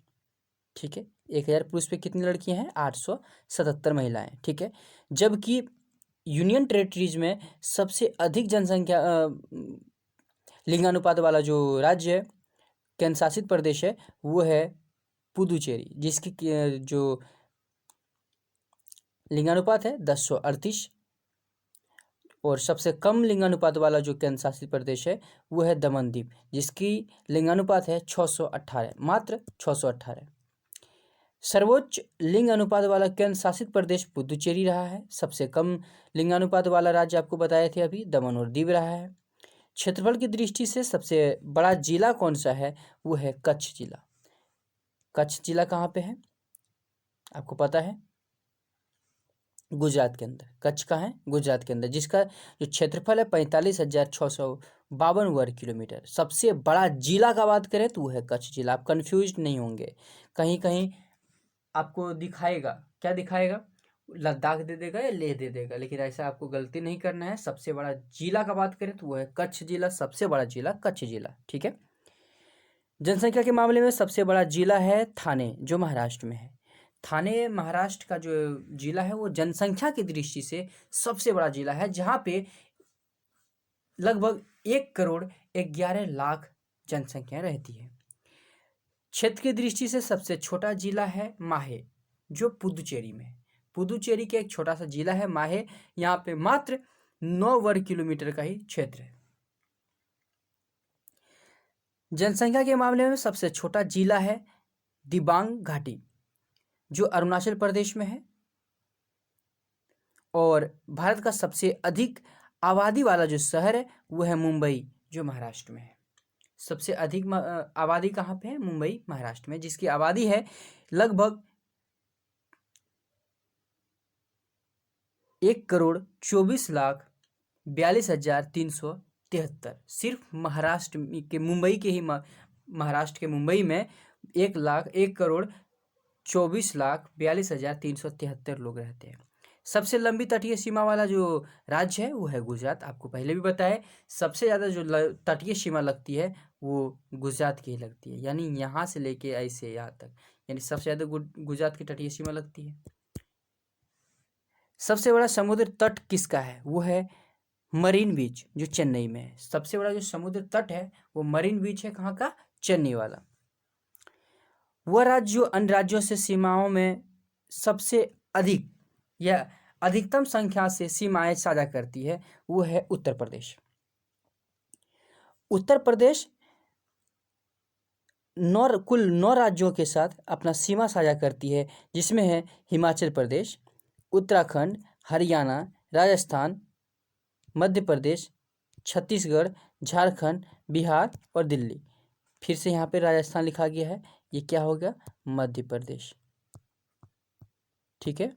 ठीक है, 1,000 पुरुष पे कितनी लड़कियां हैं? 877 महिलाएं। ठीक है, जबकि यूनियन टेरेटरीज में सबसे अधिक जनसंख्या लिंगानुपात वाला जो राज्य है, केंद्र शासित प्रदेश है, वो है पुदुचेरी, जिसकी जो लिंगानुपात है 1038। और सबसे कम लिंगानुपात वाला जो केंद्र शासित प्रदेश है वो है दमनदीप, जिसकी लिंगानुपात है 618, मात्र 618। सर्वोच्च लिंग अनुपात वाला केंद्र शासित प्रदेश पुदुचेरी रहा है। सबसे कम लिंगानुपात वाला राज्य आपको बताए थे अभी, दमन और दीव रहा है। क्षेत्रफल की दृष्टि से सबसे बड़ा जिला कौन सा है? वो है कच्छ जिला। कच्छ जिला कहाँ पे है? आपको पता है, गुजरात के अंदर। कच्छ कहाँ है? गुजरात के अंदर, जिसका जो क्षेत्रफल है 45,652 वर्ग किलोमीटर। सबसे बड़ा जिला का बात करें तो वो है कच्छ जिला। आप कंफ्यूज नहीं होंगे, कहीं कहीं आपको दिखाएगा, क्या दिखाएगा? लद्दाख दे देगा या लेह दे देगा, लेकिन ऐसा आपको गलती नहीं करना है। सबसे बड़ा जिला का बात करें तो वो है कच्छ जिला। सबसे बड़ा जिला कच्छ जिला। ठीक है। जनसंख्या के मामले में सबसे बड़ा जिला है थाने, जो महाराष्ट्र में है। थाने महाराष्ट्र का जो जिला है वो जनसंख्या की दृष्टि से सबसे बड़ा जिला है, जहाँ पे लगभग 1 करोड़ 11 लाख जनसंख्या रहती है। क्षेत्र की दृष्टि से सबसे छोटा जिला है माहे, जो पुदुचेरी में है। पुदुचेरी के एक छोटा सा जिला है माहे, यहाँ पे मात्र 9 वर्ग किलोमीटर का ही क्षेत्र है। जनसंख्या के मामले में सबसे छोटा जिला है दिबांग घाटी, जो अरुणाचल प्रदेश में है। और भारत का सबसे अधिक आबादी वाला जो शहर है वो है मुंबई, जो महाराष्ट्र में है। सबसे अधिक आबादी कहाँ पे है? मुंबई, महाराष्ट्र में, जिसकी आबादी है लगभग 1 करोड़ 24 लाख 42 हजार 373। सिर्फ महाराष्ट्र के मुंबई के ही महाराष्ट्र के मुंबई में 1 करोड़ 24 लाख 42 हजार 373 लोग रहते हैं। सबसे लंबी तटीय सीमा वाला जो राज्य है वो है गुजरात। आपको पहले भी बताया, सबसे ज़्यादा जो तटीय सीमा लगती है वो गुजरात की ही लगती है, यानी यहाँ से लेके ऐसे यहाँ तक, यानी सबसे ज़्यादा गुजरात की तटीय सीमा लगती है। सबसे बड़ा समुद्र तट किसका है? वो है मरीन बीच, जो चेन्नई में है। सबसे बड़ा जो समुद्र तट है वो मरीन बीच है। कहाँ का? चेन्नई वाला। वह राज्य जो अन्य राज्यों से सीमाओं में सबसे अधिक या अधिकतम संख्या से सीमाएं साझा करती है वो है उत्तर प्रदेश। उत्तर प्रदेश कुल 9 राज्यों के साथ अपना सीमा साझा करती है, जिसमें है हिमाचल प्रदेश, उत्तराखंड, हरियाणा, राजस्थान, मध्य प्रदेश, छत्तीसगढ़, झारखंड, बिहार और दिल्ली। फिर से यहाँ पे राजस्थान लिखा गया है, ये क्या हो गया? मध्य प्रदेश। ठीक है।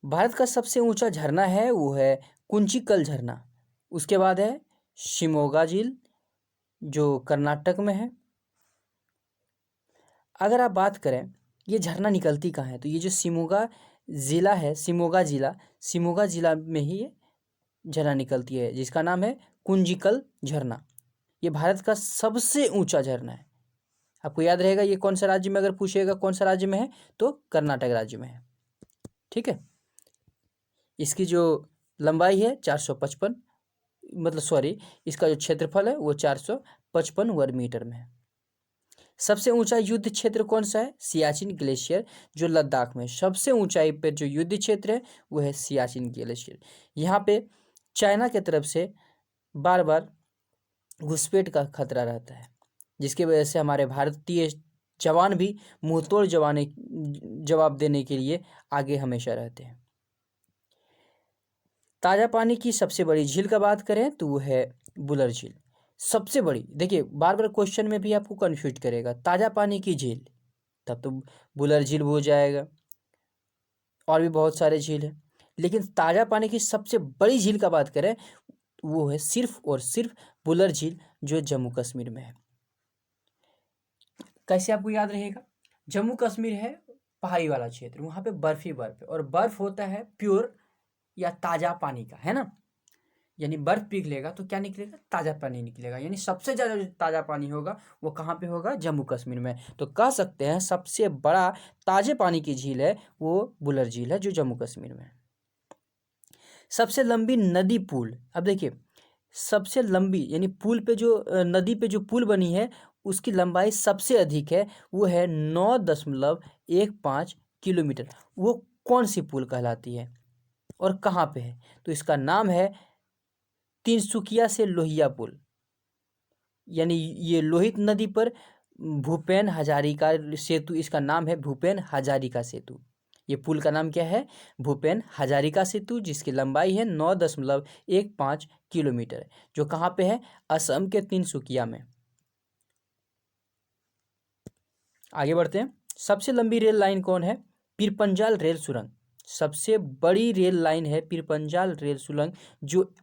भारत का सबसे ऊंचा झरना है वो है कुंचिकल झरना। उसके बाद है शिमोगा झील, जो कर्नाटक में है। अगर आप बात करें ये झरना निकलती कहाँ है, तो ये जो शिमोगा ज़िला है, शिमोगा जिला में ही ये झरना निकलती है, जिसका नाम है कुंजिकल झरना। ये भारत का सबसे ऊंचा झरना है। आपको याद रहेगा ये कौन सा राज्य में, अगर पूछेगा कौन सा राज्य में है, तो कर्नाटक राज्य में है। ठीक है। इसकी जो लंबाई है 455, मतलब सॉरी, इसका जो क्षेत्रफल है वो 455 वर्ग मीटर में है। सबसे ऊंचा युद्ध क्षेत्र कौन सा है? सियाचिन ग्लेशियर, जो लद्दाख में। सबसे ऊंचाई पर जो युद्ध क्षेत्र है वो है सियाचिन ग्लेशियर। यहाँ पे चाइना की तरफ से बार बार घुसपैठ का खतरा रहता है, जिसकी वजह से हमारे भारतीय जवान भी मुंहतोड़ जवाब देने के लिए आगे हमेशा रहते हैं। ताज़ा पानी की सबसे बड़ी झील का बात करें तो वो है बुलर झील। सबसे बड़ी, देखिए बार बार क्वेश्चन में भी आपको कंफ्यूज करेगा, ताज़ा पानी की झील, तब तो बुलर झील हो जाएगा, और भी बहुत सारे झील हैं। लेकिन ताज़ा पानी की सबसे बड़ी झील का बात करें वो है सिर्फ और सिर्फ बुलर झील, जो जम्मू कश्मीर में है। कैसे आपको याद रहेगा? जम्मू कश्मीर है पहाड़ी वाला क्षेत्र, वहाँ पे बर्फ ही बर्फ है, और बर्फ होता है प्योर या ताज़ा पानी का, है ना। यानी बर्फ पिघलेगा तो क्या निकलेगा? ताज़ा पानी निकलेगा। यानी सबसे ज़्यादा जो ताज़ा पानी होगा वो कहाँ पे होगा? जम्मू कश्मीर में। तो कह सकते हैं सबसे बड़ा ताज़े पानी की झील है वो बुलर झील है, जो जम्मू कश्मीर में है। सबसे लंबी नदी पुल, अब देखिए सबसे लंबी, यानी पुल पे जो नदी पे जो पुल बनी है उसकी लंबाई सबसे अधिक है, वो है 9.15 किलोमीटर। वो कौन सी पुल कहलाती है और कहाँ पे है? तो इसका नाम है तिनसुकिया से लोहिया पुल। यानी ये लोहित नदी पर भूपेन हजारिका सेतु, इसका नाम है भूपेन हजारिका सेतु। ये पुल का नाम क्या है? भूपेन हजारिका सेतु, जिसकी लंबाई है 9.15 किलोमीटर, जो कहाँ पे है? असम के तिनसुकिया में। आगे बढ़ते हैं। सबसे लंबी रेल लाइन कौन है? पीरपंजाल रेल सुरंग। सबसे बड़ी रेल लाइन है पीरपंजाल रेल सुरंग, जो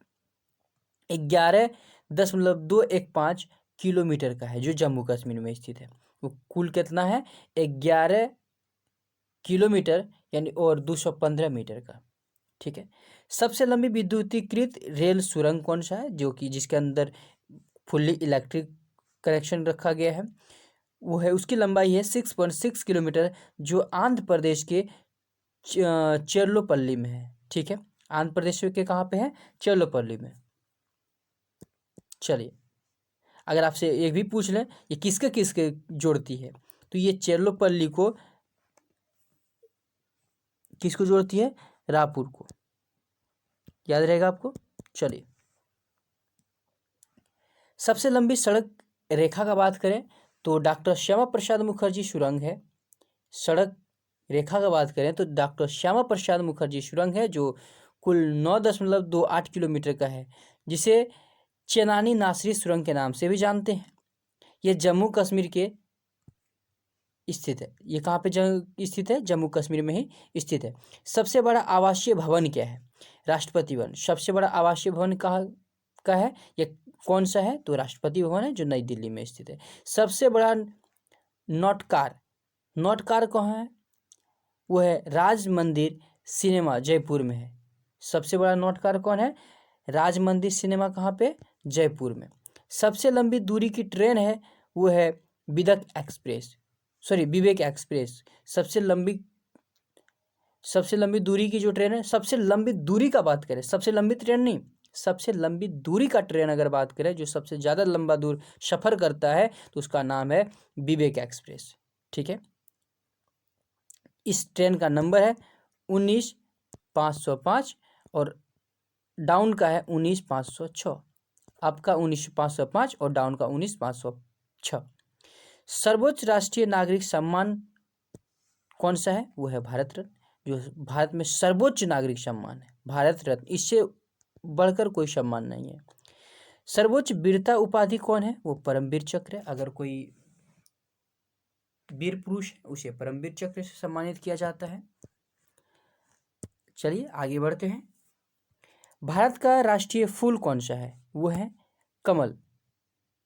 11.215 किलोमीटर का है, जो जम्मू कश्मीर में स्थित है। वो कुल कितना है? 11 किलोमीटर यानी और 215 मीटर का। ठीक है। सबसे लंबी विद्युतीकृत रेल सुरंग कौन सा है, जो कि जिसके अंदर फुल्ली इलेक्ट्रिक कनेक्शन रखा गया है? वो है, उसकी लंबाई है 6.6 किलोमीटर, जो आंध्र प्रदेश के चेरलोपल्ली में है। ठीक है, आंध्र प्रदेश के कहाँ पे है? चेरलोपल्ली में। चलिए, अगर आपसे एक भी पूछ लें ये किसके किसके जोड़ती है, तो ये चेरलोपल्ली को किसको जोड़ती है? रायपुर को। याद रहेगा आपको। चलिए, सबसे लंबी सड़क रेखा का बात करें तो डॉक्टर श्यामा प्रसाद मुखर्जी सुरंग है। सड़क रेखा का बात करें तो डॉक्टर श्यामा प्रसाद मुखर्जी सुरंग है, जो कुल 9.28 किलोमीटर का है, जिसे चेनानी नासरी सुरंग के नाम से भी जानते हैं। ये जम्मू कश्मीर के स्थित है। ये कहाँ पे स्थित है? जम्मू कश्मीर में ही स्थित है। सबसे बड़ा आवासीय भवन क्या है? राष्ट्रपति भवन। सबसे बड़ा आवासीय भवन कहाँ का है? ये कौन सा है? तो राष्ट्रपति भवन है, जो नई दिल्ली में स्थित है। सबसे बड़ा नौटकार, नौटकार कहाँ है? वो है राज मंदिर सिनेमा, जयपुर में है। सबसे बड़ा नौटकार कौन है? राज मंदिर सिनेमा, कहाँ पे? जयपुर में। सबसे लंबी दूरी की ट्रेन है, वो है विवेक एक्सप्रेस, विवेक एक्सप्रेस। सबसे लंबी दूरी की जो ट्रेन है, सबसे लंबी दूरी का बात करें, सबसे लंबी ट्रेन नहीं, सबसे लंबी दूरी का ट्रेन अगर बात करें, जो सबसे ज़्यादा लंबा दूर सफ़र करता है, तो उसका नाम है विवेक एक्सप्रेस। ठीक है, इस ट्रेन का नंबर है 19,505 और डाउन का है 19,506। आपका 19,505 और डाउन का 19,506। सर्वोच्च राष्ट्रीय नागरिक सम्मान कौन सा है? वो है भारत रत्न, जो भारत में सर्वोच्च नागरिक सम्मान है, भारत रत्न। इससे बढ़कर कोई सम्मान नहीं है। सर्वोच्च वीरता उपाधि कौन है? वो परमवीर चक्र है। अगर कोई वीर पुरुष है, उसे परमवीर चक्र से सम्मानित किया जाता है। चलिए आगे बढ़ते हैं। भारत का राष्ट्रीय फूल कौन सा है? वो है कमल,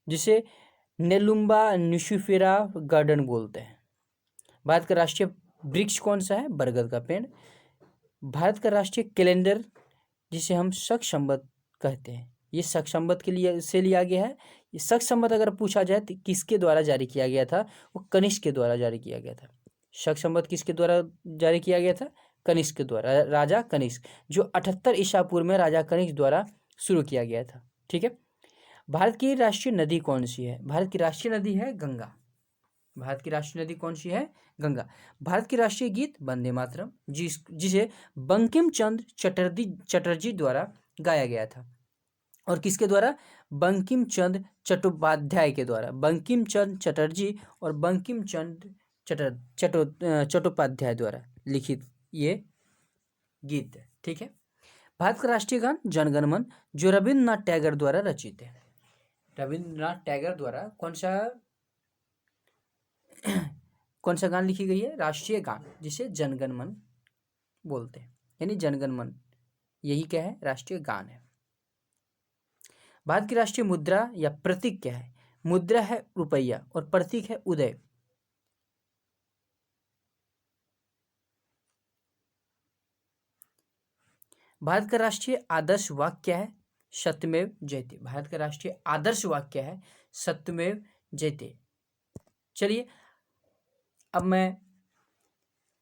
जिसे नेलुम्बा न्यूसिफेरा गार्डन बोलते हैं। भारत का राष्ट्रीय वृक्ष कौन सा है? बरगद का पेड़। भारत का राष्ट्रीय कैलेंडर, जिसे हम शक संवत कहते हैं, ये शक संवत के लिए से लिया गया है। ये शक संवत अगर पूछा जाए तो किसके द्वारा जारी किया गया था? वो कनिष्क के द्वारा जारी किया गया था। शक संवत किसके द्वारा जारी किया गया था? कनिष्क के द्वारा, राजा कनिष्क, जो 78 ईसा पूर्व में राजा कनिष्क द्वारा शुरू किया गया था। ठीक है, भारत की राष्ट्रीय नदी कौन सी है? भारत की राष्ट्रीय नदी है गंगा। भारत की राष्ट्रीय नदी कौन सी है? गंगा। भारत की राष्ट्रीय गीत वंदे मातरम, जिसे बंकिम चंद्र चटर्जी द्वारा गाया गया था। और किसके द्वारा? बंकिम चंद्र चट्टोपाध्याय के द्वारा। बंकिम चंद्र चटर्जी और बंकिम चंद्र चट्टोपाध्याय द्वारा लिखित ये गीत है। ठीक है, भारत का राष्ट्रीय गान जनगण मन, जो रविन्द्रनाथ टैगोर द्वारा रचित है। रविन्द्रनाथ टैगोर द्वारा कौन सा गान लिखी गई है? राष्ट्रीय गान, जिसे जनगण मन बोलते हैं, यानी जनगण मन यही क्या है? राष्ट्रीय गान है। भारत की राष्ट्रीय मुद्रा या प्रतीक क्या है? मुद्रा है रुपया और प्रतीक है उदय। भारत का राष्ट्रीय आदर्श वाक्य क्या है? सत्यमेव जयते। भारत का राष्ट्रीय आदर्श वाक्य क्या है? सत्यमेव जयते। चलिए, अब मैं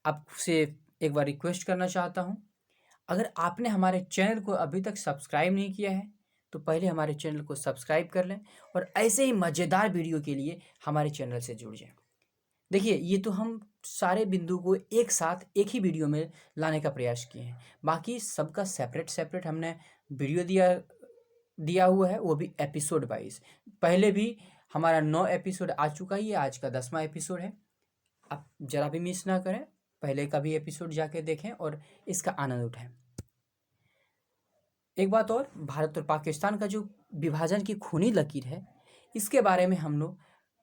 आपसे एक बार रिक्वेस्ट करना चाहता हूं, अगर आपने हमारे चैनल को अभी तक सब्सक्राइब नहीं किया है तो पहले हमारे चैनल को सब्सक्राइब कर लें और ऐसे ही मज़ेदार वीडियो के लिए हमारे चैनल से जुड़ जाएं। देखिए, ये तो हम सारे बिंदु को एक साथ एक ही वीडियो में लाने का प्रयास किए हैं, बाकी सबका सेपरेट हमने वीडियो दिया हुआ है, वो भी एपिसोड वाइज। पहले भी हमारा 9 एपिसोड आ चुका ही है, आज का 10वां एपिसोड है। आप जरा भी मिस ना करें, पहले का भी एपिसोड जाके देखें और इसका आनंद उठाएं। एक बात और, भारत और पाकिस्तान का जो विभाजन की खूनी लकीर है, इसके बारे में हम लोग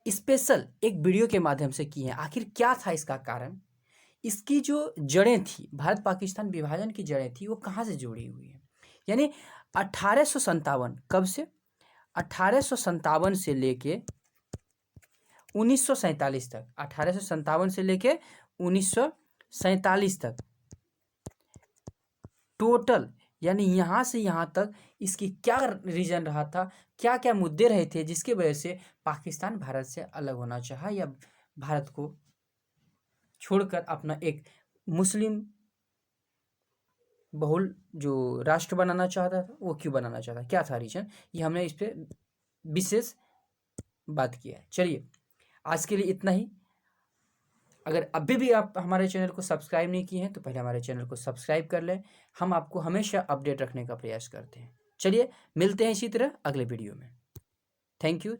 स्पेशल एक वीडियो के माध्यम से किए हैं। आखिर क्या था इसका कारण? इसकी जो जड़ें थी, भारत पाकिस्तान विभाजन की जड़ें थी, वो कहाँ से जुड़ी हुई है? यानी 1857, कब से? 1857 से लेके 1947 तक, 1857 से लेके 1947 तक टोटल, यानी यहाँ से यहाँ तक इसकी क्या रीज़न रहा था, क्या क्या मुद्दे रहे थे जिसकी वजह से पाकिस्तान भारत से अलग होना चाहा या भारत को छोड़कर अपना एक मुस्लिम बहुल जो राष्ट्र बनाना चाहता था वो क्यों बनाना चाहता, क्या था रीजन, ये हमने इस पर विशेष बात किया है। चलिए आज के लिए इतना ही। अगर अभी भी आप हमारे चैनल को सब्सक्राइब नहीं किए हैं तो पहले हमारे चैनल को सब्सक्राइब कर लें, हम आपको हमेशा अपडेट रखने का प्रयास करते हैं। चलिए मिलते हैं इसी तरह अगले वीडियो में। Thank you.